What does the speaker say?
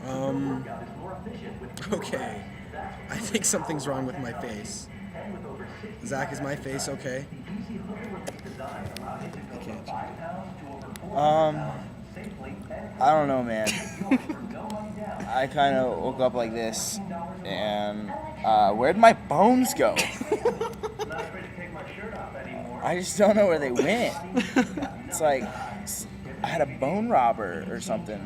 Um, okay. I think something's wrong with my face. Zach, is my face okay? I can't. Um, I don't know, man. I kind of woke up like this, and where'd my bones go? I just don't know where they went. It's like I had a bone robber or something.